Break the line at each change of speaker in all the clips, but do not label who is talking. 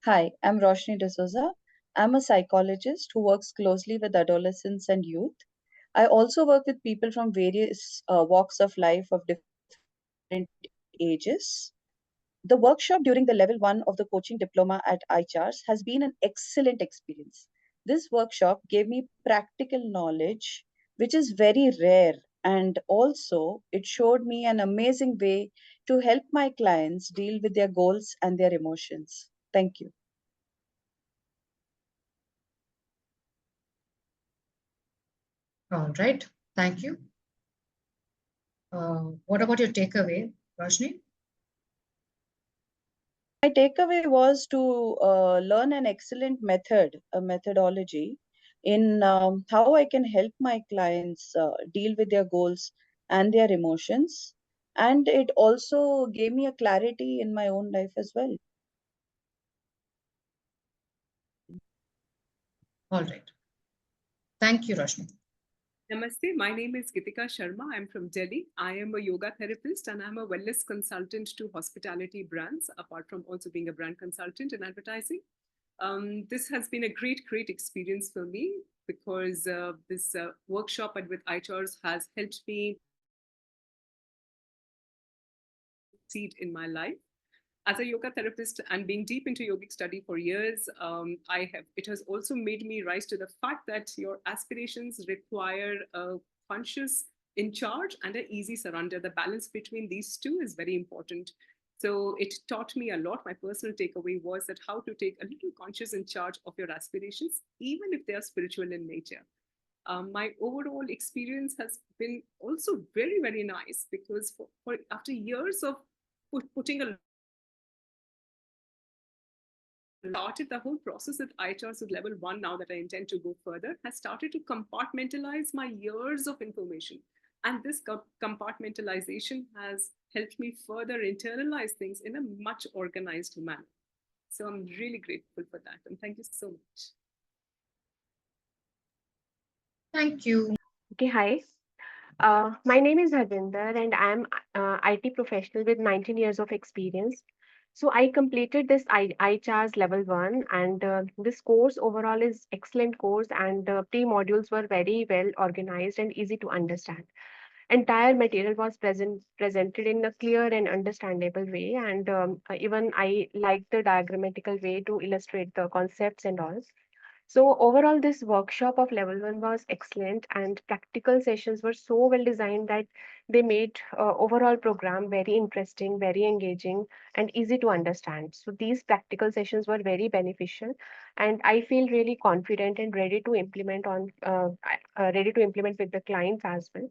Hi, I'm Roshni D'Souza. I'm a psychologist who works closely with adolescents and youth. I also work with people from various walks of life of different ages. The workshop during the level 1 of the coaching diploma at iCharts has been an excellent experience. This workshop gave me practical knowledge, which is very rare, and also it showed me an amazing way to help my clients deal with their goals and their emotions. Thank you.
All right. Thank you. What about your takeaway, Rajni?
My takeaway was to learn an excellent method, a methodology in how I can help my clients deal with their goals and their emotions. And it also gave me a clarity in my own life as well.
All right. Thank you, Rajni.
Namaste, my name is Gitika Sharma. I'm from Delhi. I am a yoga therapist and I'm a wellness consultant to hospitality brands, apart from also being a brand consultant in advertising. This has been a great experience for me because this workshop with iCharts has helped me succeed in my life. As a yoga therapist and being deep into yogic study for years, it has also made me rise to the fact that your aspirations require a conscious in charge and an easy surrender. The balance between these two is very important. So it taught me a lot. My personal takeaway was that how to take a little conscious in charge of your aspirations, even if they are spiritual in nature. My overall experience has been also very nice because for after years of putting a started the whole process at iCharts with level 1 now that I intend to go further has started to compartmentalize my years of information. And this compartmentalization has helped me further internalize things in a much organized manner. So I'm really grateful for that. And thank you so much.
Thank you.
Okay, hi. My name is Harvinder and I'm IT professional with 19 years of experience. So I completed this iCharts level 1 and this course overall is excellent course and pre-modules were very well organized and easy to understand. Entire material was presented in a clear and understandable way and even I liked the diagrammatical way to illustrate the concepts and all. So overall, this workshop of level 1 was excellent and practical sessions were so well designed that they made overall program very interesting, very engaging and easy to understand. So these practical sessions were very beneficial and I feel really confident and ready to implement with the clients as well.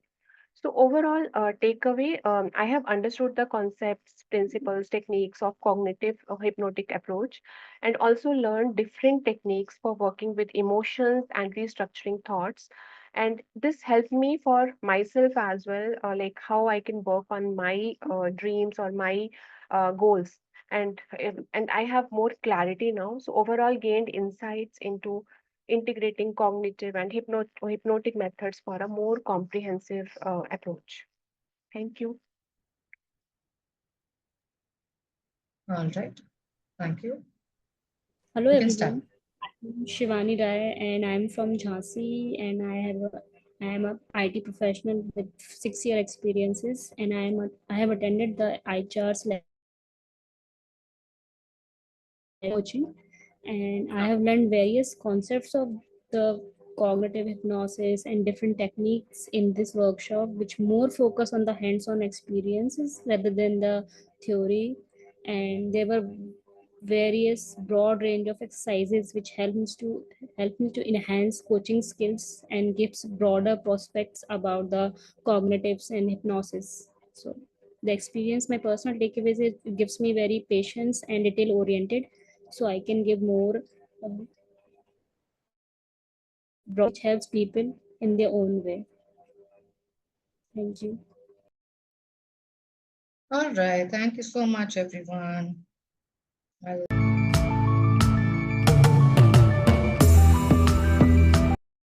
So overall, takeaway, I have understood the concepts, principles, techniques of cognitive hypnotic approach, and also learned different techniques for working with emotions and restructuring thoughts. And this helped me for myself as well, like how I can work on my dreams or my goals. And I have more clarity now. So overall, gained insights into integrating cognitive and hypnotic methods for a more comprehensive approach. Thank you.
All right. Thank you.
Hello
You can start.
everyone. I'm Shivani Rai and I'm from Jhansi and I am a IT professional with 6-year experiences and I have attended the iCharts coaching and I have learned various concepts of the cognitive hypnosis and different techniques in this workshop which more focus on the hands-on experiences rather than the theory, and there were various broad range of exercises which help me to enhance coaching skills and gives broader prospects about the cognitives and hypnosis. So the experience, my personal takeaway is it gives me very patience and detail oriented, so I can give more which helps people in their own way. Thank you.
All right. Thank you so much, everyone.